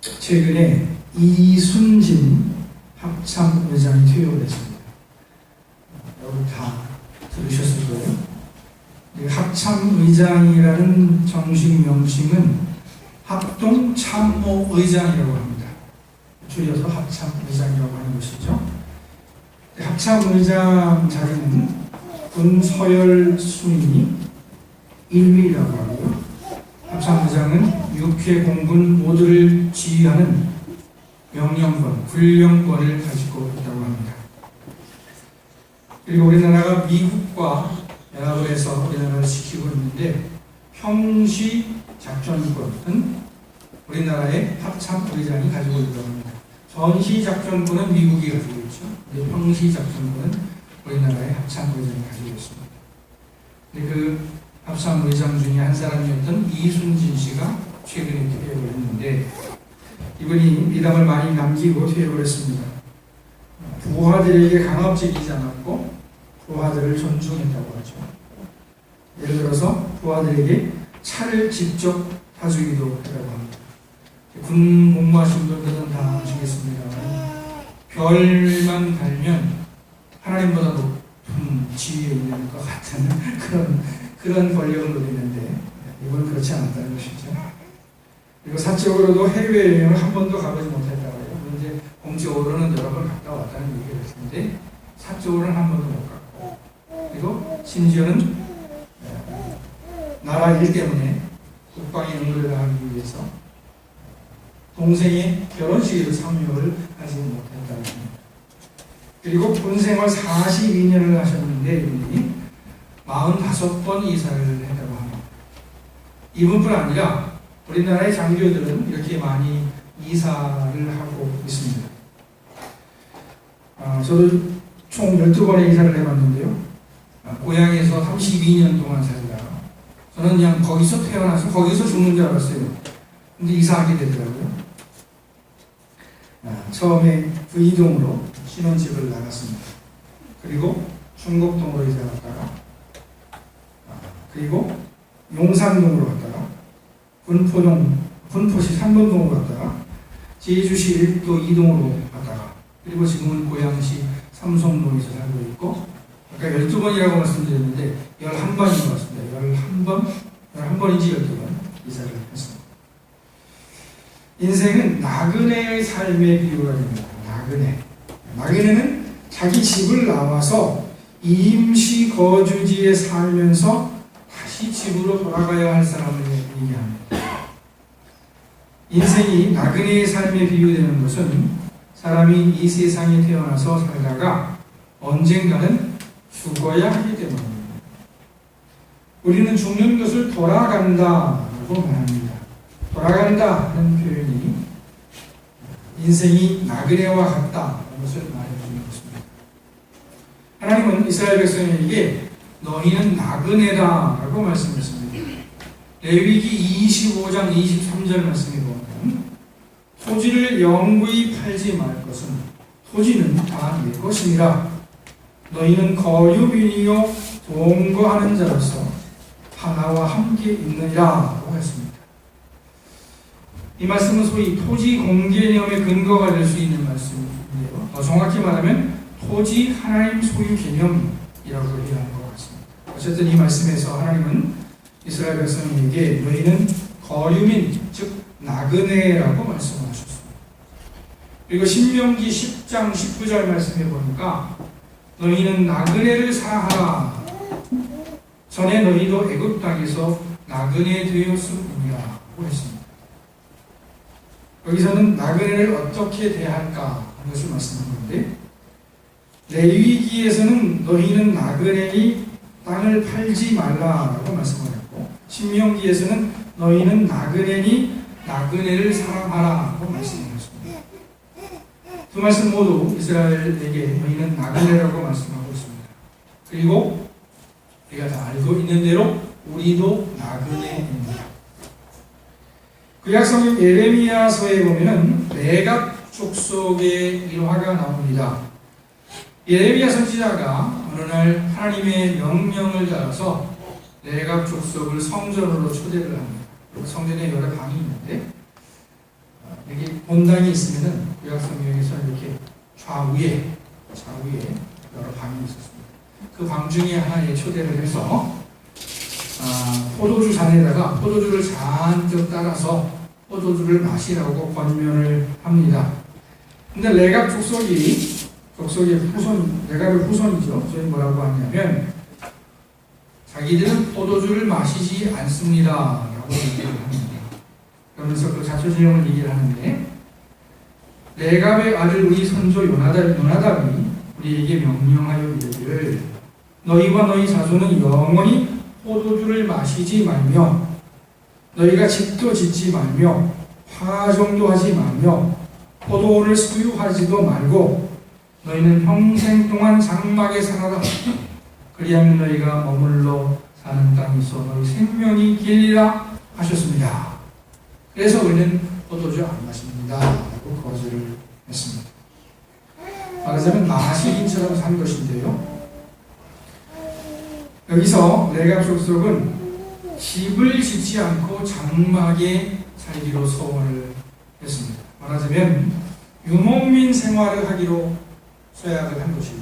최근에 이순진 합참의장이 퇴임을 했습니다. 여러분 다 들으셨을 거예요. 합참의장이라는 정식 명칭은 합동참모의장이라고 합니다. 줄여서 합참의장이라고 하는 것이죠. 합참의장 자리는 군 서열 순위 1위라고 하고요. 합참의장은 육해 공군 모두를 지휘하는 명령권, 군령권을 가지고 있다고 합니다. 그리고 우리나라가 미국과 연합을 해서 우리나라를 지키고 있는데 평시 작전권은 우리나라의 합참의장이 가지고 있다고 합니다. 전시 작전권은 미국이 가지고 있죠. 근데 평시 작전권은 우리나라의 합참의장이 가지고 있습니다. 근데 그 합참의장 중에 한 사람이었던 이순진 씨가 최근에 퇴임을 했는데 이분이 미담을 많이 남기고 퇴임을 했습니다. 부하들에게 강압적이지 않았고 부하들을 존중했다고 하죠. 예를 들어서 부하들에게 차를 직접 타주기도 했다고 합니다. 군 복무하신 분들은 다 아시겠습니다만 별만 달면 하나님보다 높은 지위에 있는 것 같은 그런 권력을 누리는데 이건 그렇지 않았다는 것이죠. 그리고 사적으로도 해외여행을 한 번도 가보지 못했다고 해요. 이제 공적으로는 여러 번 갔다 왔다는 얘기를 했는데 사적으로는 한 번도 못 갔고 그리고 심지어는 나라 일 때문에 국방에 응급을 하기 위해서 동생의 결혼식에도 참여를 하지 못했다고 합니다. 그리고 군생활 42년을 하셨는데 이분이 45번 이사를 했다고 합니다. 이분뿐 아니라 우리나라의 장교들은 이렇게 많이 이사를 하고 있습니다. 저도 총 12번의 이사를 해봤는데요. 고향에서 32년 동안 살다가 저는 그냥 거기서 태어나서 거기서 죽는 줄 알았어요. 근데 이사하게 되더라고요. 처음에 부이동으로 신혼집을 나갔습니다. 그리고 충곡동으로 이사 갔다가 그리고 용산동으로 갔다가 군포시 3번동으로 갔다가 제주시 1도 2동으로 갔다가 그리고 지금은 고양시 삼성동에서 살고 있고 아까 12번이라고 말씀드렸는데 11번인 것 같습니다. 11번인지 12번 이사를 했습니다. 인생은 나그네의 삶의 비유가 됩니다. 나그네는 자기 집을 나와서 임시 거주지에 살면서 다시 집으로 돌아가야 할 사람을 얘기합니다. 인생이 나그네의 삶에 비유되는 것은 사람이 이 세상에 태어나서 살다가 언젠가는 죽어야 하기 때문입니다. 우리는 죽는 것을 돌아간다라고 말합니다. 돌아간다 하는 표현이 인생이 나그네와 같다는 것을 말해주는 것입니다. 하나님은 이스라엘 백성에게 너희는 나그네다라고 말씀했습니다. 레위기 25장 23절 말씀에 보면 토지를 영구히 팔지 말 것은 토지는 다 내 것이니라. 너희는 거류민이요 동거하는 자로서 하나와 함께 있느니라 라고 했습니다. 이 말씀은 소위 토지 공개념의 근거가 될 수 있는 말씀인데요. 더 정확히 말하면 토지 하나님 소유 개념이라고 얘기하는 것 같습니다. 어쨌든 이 말씀에서 하나님은 이스라엘 백성에게 너희는 거류민, 즉 나그네라고 말씀하셨습니다. 그리고 신명기 10장 19절 말씀해 보니까 너희는 나그네를 사하라. 전에 너희도 애굽 땅에서 나그네 되었음이라고 했습니다. 여기서는 나그네를 어떻게 대할까 하는 것을 말씀한 건데 레위기에서는 너희는 나그네니 땅을 팔지 말라라고 말씀하셨고 신명기에서는 너희는 나그네니 나그네를 사랑하라고 말씀하셨습니다. 두 말씀 모두 이스라엘에게 너희는 나그네라고 말씀하고 있습니다. 그리고 우리가 다 알고 있는 대로 우리도 나그네입니다. 구약성경 예레미야서에 보면은 레갑 족속의 일화가 나옵니다. 예레미야 선지자가 어느 날 하나님의 명령을 따라서 레갑 족속을 성전으로 초대를 합니다. 성전에 여러 방이 있는데 여기 본당이 있으면은 구약 성경에서 이렇게 좌우에 여러 방이 있었습니다. 그 방 중에 하나에 초대를 해서 포도주 잔에다가 포도주를 잔뜩 따라서 포도주를 마시라고 권면을 합니다. 근데 레갑 족속의 레갑의 후손이죠. 저희 뭐라고 하냐면 자기들은 포도주를 마시지 않습니다 라고 얘기를 합니다. 그러면서 그 자초지종을 얘기를 하는데, 레갑의 아들 우리 선조 요나답이 우리에게 명령하여 이르기를 너희와 너희 자손은 영원히 포도주를 마시지 말며 너희가 집도 짓지 말며 화종도 하지 말며 포도원을 소유하지도 말고 너희는 평생 동안 장막에 살아라. 그리하면 너희가 머물러 사는 땅이 있어 너희 생명이 길리라 하셨습니다. 그래서 우리는 포도주 안 마십니다 라고 거절을 했습니다. 말하자면 마시인처럼 산 것인데요, 여기서 레갑 족속은 집을 짓지 않고 장막에 살기로 소원을 했습니다. 말하자면 유목민 생활을 하기로 서약을 한 것이죠.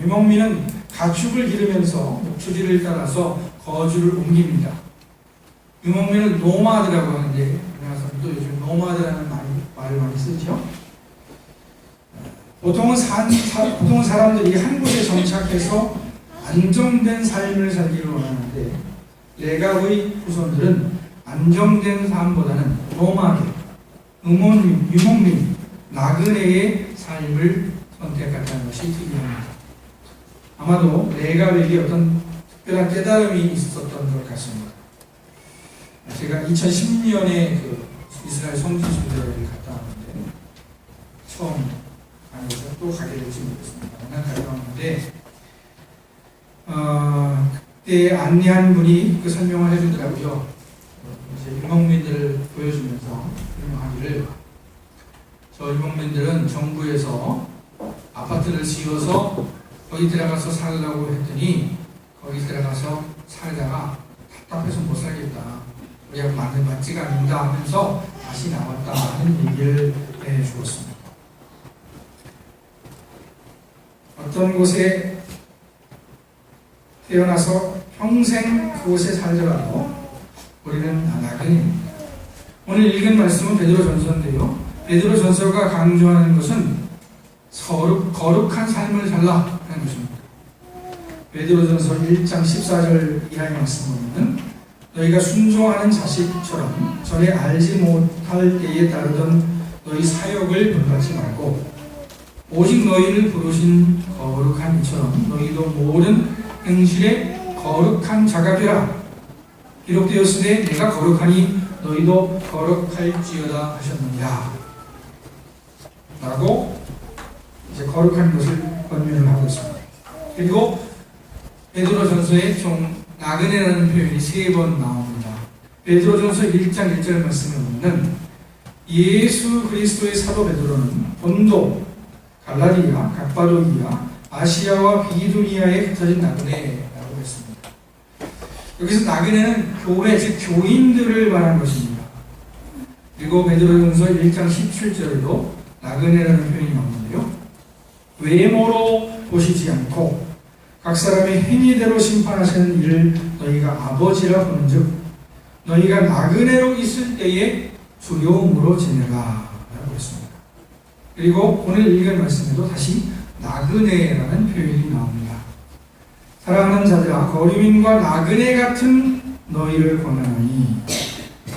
유목민은 가축을 기르면서 목초지를 따라서 거주를 옮깁니다. 유목민은 노마드라고 하는데 우리나라 사람도 요즘 노마드라는 말을 많이 쓰죠. 보통은 사람들이 한 곳에 정착해서 안정된 삶을 살기를 원하는데, 레갑의 후손들은 안정된 삶보다는 노마드, 유목민, 나그네의 삶을 선택했다는 것이 특이합니다. 아마도 레갑에게 어떤 특별한 깨달음이 있었던 것 같습니다. 제가 2010년에 그 이스라엘 성지순례를 갔다 왔는데, 처음 가는 곳에 또 가게 될지 모르겠습니다. 맨날 갔다 왔는데 그때 안내한 분이 그 설명을 해주더라고요. 이제 유목민들을 보여주면서 설명하기를, 저 유목민들은 정부에서 아파트를 지어서 거기 들어가서 살려고 했더니 거기 들어가서 살다가 답답해서 못 살겠다, 우리가 맞지가 않는다 하면서 다시 나왔다 하는 얘기를 해주었습니다. 어떤 곳에 태어나서 평생 그곳에 살더라도 우리는 나그네입니다. 오늘 읽은 말씀은 베드로전서인데요, 베드로전서가 강조하는 것은 거룩한 삶을 살라 하는 것입니다. 베드로전서 1장 14절 이하의 말씀 보면 너희가 순종하는 자식처럼 전에 알지 못할 때에 따르던 너희 사역을 본받지 말고 오직 너희를 부르신 거룩한 이처럼 너희도 모든 행실에 거룩한 자가 되라. 기록되었으되 내가 거룩하니 너희도 거룩할지어다 하셨느니라 라고 이제 거룩한 것을 권면을 하고 있습니다. 그리고 베드로전서에 총 나그네라는 표현이 3번 나옵니다. 베드로전서 1장 1절 말씀에 보면 예수 그리스도의 사도 베드로는 본도, 갈라디아, 갑바도기아, 아시아와 비두니아에 흩어진 나그네라고 했습니다. 여기서 나그네는 교회, 즉 교인들을 말한 것입니다. 그리고 베드로전서 1장 17절에도 나그네라는 표현이 나오는데요, 외모로 보시지 않고 각 사람의 행위대로 심판하시는 이를 너희가 아버지라 보는즉 너희가 나그네로 있을 때에 두려움으로 지내라 라고 했습니다. 그리고 오늘 읽은 말씀에도 다시 나그네라는 표현이 나옵니다. 사랑하는 자들아, 거류민과 나그네 같은 너희를 권하노니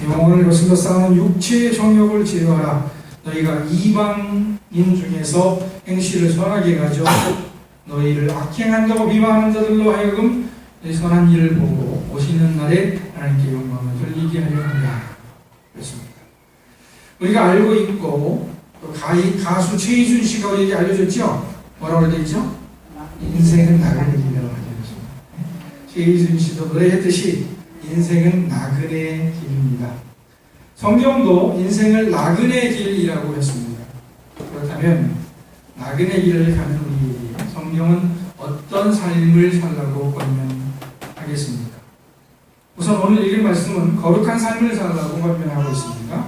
영혼을 거슬러 싸우는 육체의 정욕을 제어하라. 너희가 이방인 중에서 행실을 선하게 가져 너희를 악행한다고 비방하는 자들로 하여금 너희 선한 일을 보고 오시는 날에 하나님께 영광을 돌리게 하려 한다. 그렇습니다. 우리가 알고 있고 또 가수 최희준 씨가 우리에게 알려줬죠? 뭐라고 되어 있죠? 인생은 나그네 길이라고 하죠. 최희준 씨도 노래했듯이 인생은 나그네 길입니다. 성경도 인생을 나그네 길이라고 했습니다. 그렇다면 나그네 길을 가는 우리에게 성경은 어떤 삶을 살라고 권면하겠습니까? 우선 오늘 읽은 말씀은 거룩한 삶을 살라고 권면하고 있습니다.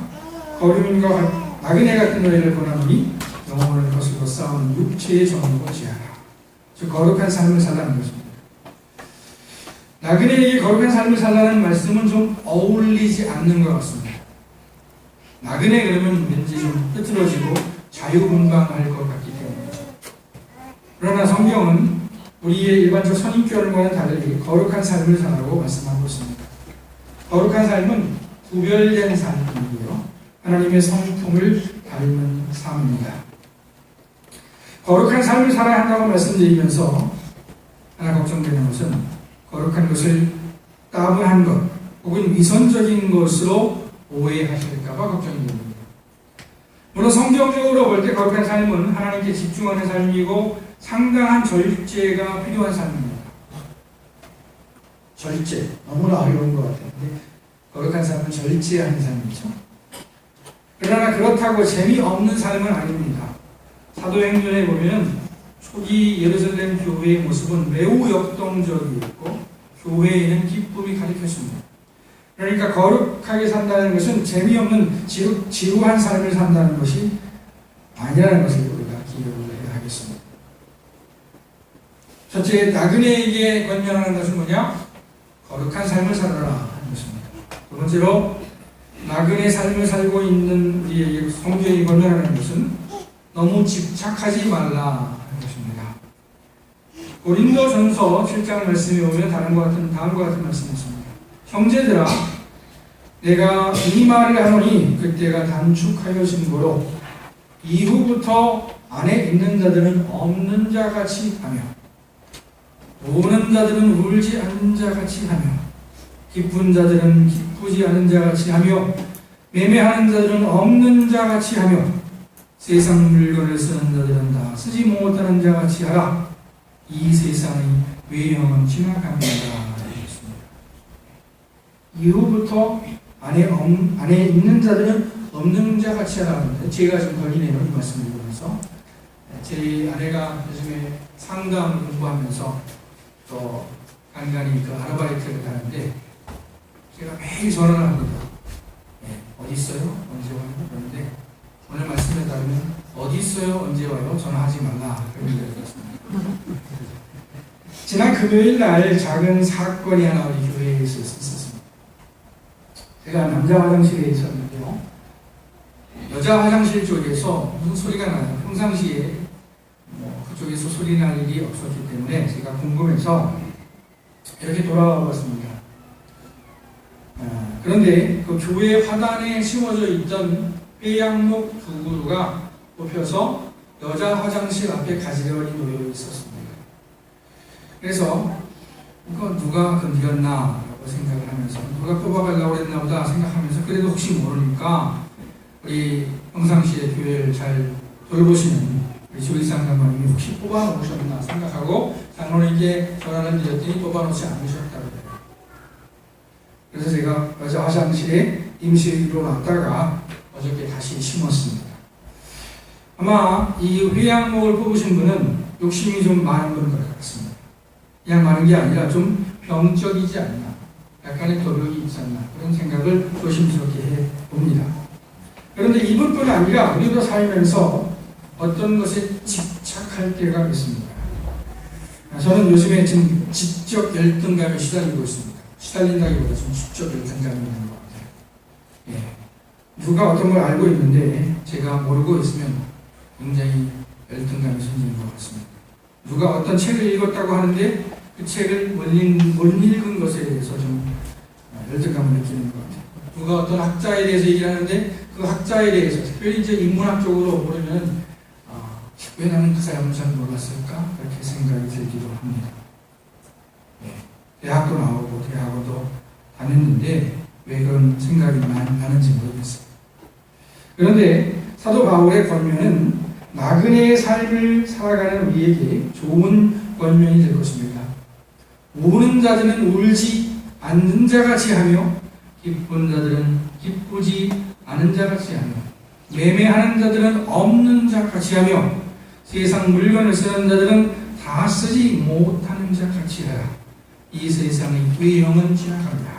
거류민과 나그네 같은 너희를 권하노니 영혼을 거슬러 싸우는 육체의 정욕을 제하라. 즉 거룩한 삶을 살라는 것입니다. 나그네에게 거룩한 삶을 살라는 말씀은 좀 어울리지 않는 것 같습니다. 나그네 그러면 왠지 좀 흐트러지고 자유분방할 것 같기 때문에. 그러나 성경은 우리의 일반적 선입견과는 달리 거룩한 삶을 살라고 말씀하고 있습니다. 거룩한 삶은 구별된 삶이고요. 하나님의 성품을 닮은 삶입니다. 거룩한 삶을 살아야 한다고 말씀드리면서 하나 걱정되는 것은 거룩한 것을 따분한 것 혹은 위선적인 것으로 오해하실까봐 걱정이 됩니다. 물론 성경적으로 볼 때 거룩한 삶은 하나님께 집중하는 삶이고 상당한 절제가 필요한 삶입니다. 절제, 너무나 어려운 것 같은데 거룩한 삶은 절제하는 삶이죠. 그러나 그렇다고 재미없는 삶은 아닙니다. 사도행전에 보면 초기 예루살렘 교회의 모습은 매우 역동적이었고 교회에는 기쁨이 가득했습니다. 그러니까 거룩하게 산다는 것은 재미없는 지루한 삶을 산다는 것이 아니라는 것을 우리가 기억을 해야 하겠습니다. 첫째, 나그네에게 권면하는 것은 뭐냐? 거룩한 삶을 살아라 하는 것입니다. 두 번째로 나그네 삶을 살고 있는 우리에게 성경이 권면하는 것은 너무 집착하지 말라 하는 것입니다. 고린도전서 7장 말씀에 보면 다음과 같은 말씀이 있습니다. 형제들아, 내가 이 말을 하노니 그때가 단축하여진 고로 이후부터 안에 있는 자들은 없는 자같이 하며 우는 자들은 울지 않는 자같이 하며 기쁜 자들은 기쁘지 않은 자같이 하며 매매하는 자들은 없는 자같이 하며 세상 물건을 쓰는 자들은 다 쓰지 못하는 자같이 하라. 이 세상의 외형은 지나갑니다. 이후부터 안에 있는 자들은 없는 자같이 하라. 제가 좀 걸리네요. 이 말씀을 보면서 제 아내가 요즘에 상담을 공부하면서 또 간간히 그 아르바이트를 하는데 제가 매일 전화를 합니다. 어디 있어요? 언제 와요? 그런데 오늘 말씀에 따르면 어디 있어요? 언제 와요? 전화하지 말라. 그런 얘기를 했습니다. 지난 금요일 날 작은 사건이 하나 우리 교회에 있었습니다. 제가 남자 화장실에 있었는데요. 여자 화장실 쪽에서 무슨 소리가 나요. 평상시에 그쪽에서 소리 날 일이 없었기 때문에 제가 궁금해서 이렇게 돌아와 봤습니다. 그런데 그 교회 화단에 심어져 있던 회양목 두 그루가 뽑혀서 여자 화장실 앞에 가지런히 놓여 있었습니다. 그래서 이거 누가 건드렸나 라고 생각을 하면서 누가 뽑아가려고 했나 보다 생각하면서 그래도 혹시 모르니까 우리 평상시에 교회를 잘 돌보시는 우리 조리상장관님이 혹시 뽑아놓으셨나 생각하고 장로님께 전화를 드렸더니 뽑아놓지 않으셨다고 해요. 그래서 제가 여자 화장실에 임시로 놨다가 어저께 다시 심었습니다. 아마 이 회양목을 뽑으신 분은 욕심이 좀 많은 분인 것 같습니다. 그냥 많은 게 아니라 좀 병적이지 않나, 약간의 도력이 있었나 그런 생각을 조심스럽게 해봅니다. 그런데 이분뿐 아니라 우리도 살면서 어떤 것에 집착할 때가 있습니다. 저는 요즘에 지금 지적 열등감에 시달리고 있습니다. 시달린다기보다 좀 지적 열등감이 있는 것 같아요. 누가 어떤 걸 알고 있는데 제가 모르고 있으면 굉장히 열등감이 생기는 것 같습니다. 누가 어떤 책을 읽었다고 하는데 그 책을 못 읽은 것에 대해서 좀 열등감을 느끼는 것 같아요. 누가 어떤 학자에 대해서 얘기를 하는데 그 학자에 대해서 특별히 이제 인문학적으로 보면 왜 나는 그 사람을 잘 몰랐을까? 그렇게 생각이 들기도 합니다. 대학도 나오고 대학원도 다녔는데 왜 그런 생각이 나는지 모르겠어요. 그런데 사도 바울의 권면은 나그네의 삶을 살아가는 우리에게 좋은 권면이 될 것입니다. 우는 자들은 울지 않는 자같이 하며 기쁜 자들은 기쁘지 않은 자같이 하며 매매하는 자들은 없는 자같이 하며 세상 물건을 쓰는 자들은 다 쓰지 못하는 자같이 하라. 이 세상의 외형은 지나갑니다.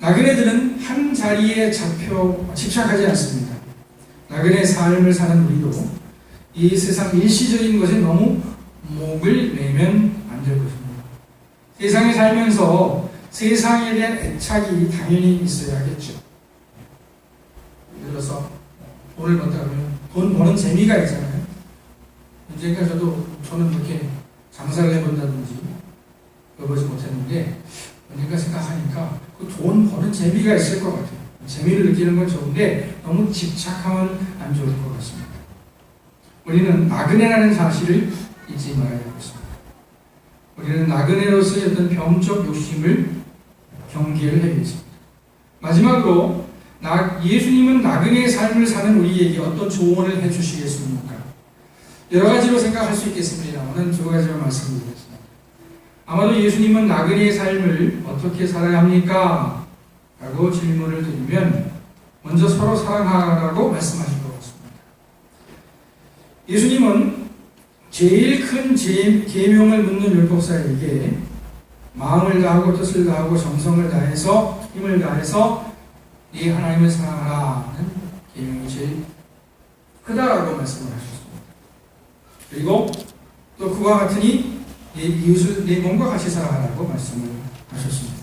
나그네들은 한 자리에 집착하지 않습니다. 나그네 삶을 사는 우리도 이 세상 일시적인 것에 너무 목을 내면 안 될 것입니다. 세상에 살면서 세상에 대한 애착이 당연히 있어야겠죠. 예를 들어서 돈을 번다 그러면 돈 버는 재미가 있잖아요. 언젠가 저는 그렇게 장사를 해본다든지 해보지 못했는데 언젠가 생각하니까 그 돈 버는 재미가 있을 것 같아요. 재미를 느끼는 건 좋은데 너무 집착하면 안 좋을 것 같습니다. 우리는 나그네라는 사실을 잊지 말아야 되겠습니다. 우리는 나그네로서의 어떤 병적 욕심을 경계를 해야겠습니다. 마지막으로 예수님은 나그네의 삶을 사는 우리에게 어떤 조언을 해주시겠습니까? 여러 가지로 생각할 수 있겠습니다만 두 가지만 말씀드리겠습니다. 아마도 예수님은 나그네의 삶을 어떻게 살아야 합니까? 라고 질문을 드리면 먼저 서로 사랑하라고 말씀하실 것 같습니다. 예수님은 제일 큰 계명을 묻는 율법사에게 마음을 다하고 뜻을 다하고 정성을 다해서 힘을 다해서 네 하나님을 사랑하라는 계명이 제일 크다라고 말씀을 하셨습니다. 그리고 또 그와 같으니 내 이웃을 내 몸과 같이 사랑하라고 말씀을 하셨습니다.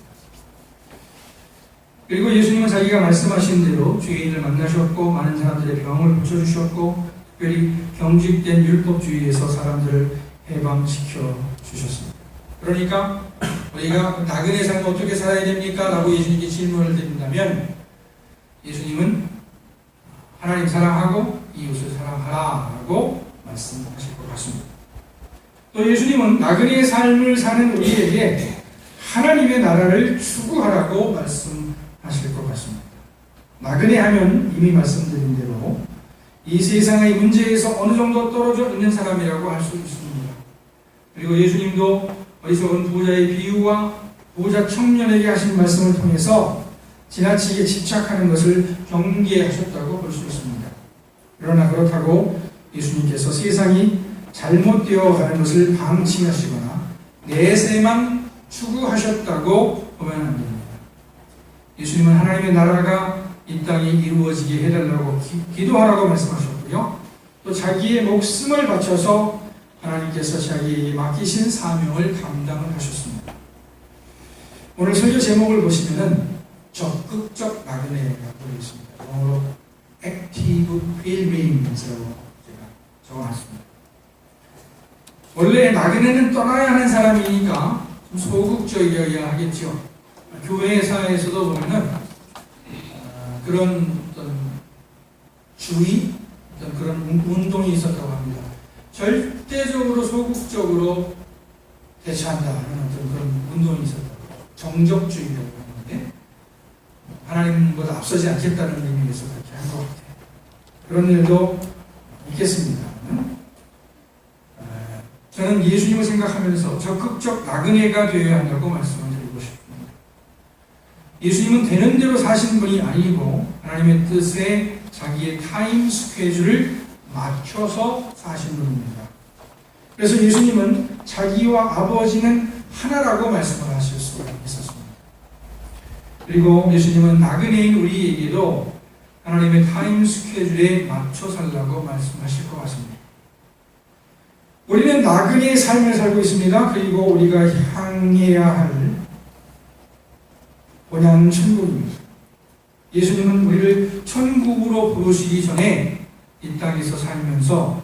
그리고 예수님은 자기가 말씀하신 대로 죄인을 만나셨고 많은 사람들의 병을 고쳐주셨고 특별히 경직된 율법주의에서 사람들을 해방시켜 주셨습니다. 그러니까 우리가 나그네 삶을 어떻게 살아야 됩니까? 라고 예수님께 질문을 드린다면 예수님은 하나님 사랑하고 이웃을 사랑하라 라고 말씀하실 것 같습니다. 또 예수님은 나그네의 삶을 사는 우리에게 하나님의 나라를 추구하라고 말씀하실 것 같습니다. 나그네 하면 이미 말씀드린 대로 이 세상의 문제에서 어느 정도 떨어져 있는 사람이라고 할 수 있습니다. 그리고 예수님도 어리석은 부자의 비유와 부자 청년에게 하신 말씀을 통해서 지나치게 집착하는 것을 경계하셨다고 볼 수 있습니다. 그러나 그렇다고 예수님께서 세상이 잘못되어 가는 것을 방치하시거나 내세만 추구하셨다고 보면 안 됩니다. 예수님은 하나님의 나라가 이 땅에 이루어지게 해달라고 기도하라고 말씀하셨고요. 또 자기의 목숨을 바쳐서 하나님께서 자기에게 맡기신 사명을 감당을 하셨습니다. 오늘 설교 제목을 보시면은 적극적 나그네라고 되어 있습니다. 영어로 Active Pilgrims라고 제가 적어놨습니다. 원래 나그네는 떠나야 하는 사람이니까 좀 소극적이어야 하겠죠. 교회사에서도 보면은 그런 어떤 주의, 어떤 그런 운동이 있었다고 합니다. 절대적으로 소극적으로 대처한다는 어떤 그런 운동이 있었다고. 정적주의라고 하는데 하나님보다 앞서지 않겠다는 의미에서 그렇게 한 것 같아요. 그런 일도 있겠습니다. 저는 예수님을 생각하면서 적극적 나그네가 되어야 한다고 말씀을 드리고 싶습니다. 예수님은 되는 대로 사신 분이 아니고 하나님의 뜻에 자기의 타임 스케줄을 맞춰서 사신 분입니다. 그래서 예수님은 자기와 아버지는 하나라고 말씀을 하실 수가 있었습니다. 그리고 예수님은 나그네인 우리에게도 하나님의 타임 스케줄에 맞춰 살라고 말씀하실 것 같습니다. 우리는 나그네의 삶을 살고 있습니다. 그리고 우리가 향해야 할 본향은 천국입니다. 예수님은 우리를 천국으로 부르시기 전에 이 땅에서 살면서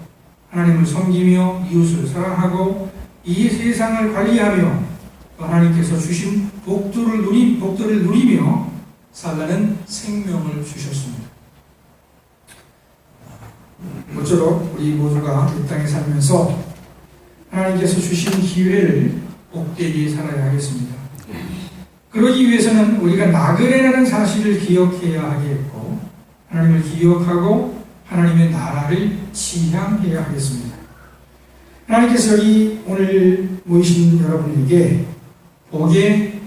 하나님을 섬기며 이웃을 사랑하고 이 세상을 관리하며 하나님께서 주신 복들을 누리며 살라는 생명을 주셨습니다. 모쪼록 우리 모두가 이 땅에 살면서 하나님께서 주신 기회를 복되게 살아야 하겠습니다. 그러기 위해서는 우리가 나그네라는 사실을 기억해야 하겠고 하나님을 기억하고 하나님의 나라를 지향해야 하겠습니다. 하나님께서 여기 오늘 모이신 여러분에게 복에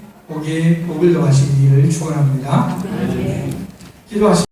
복을 더하시기를 축원합니다. 기도하십시다.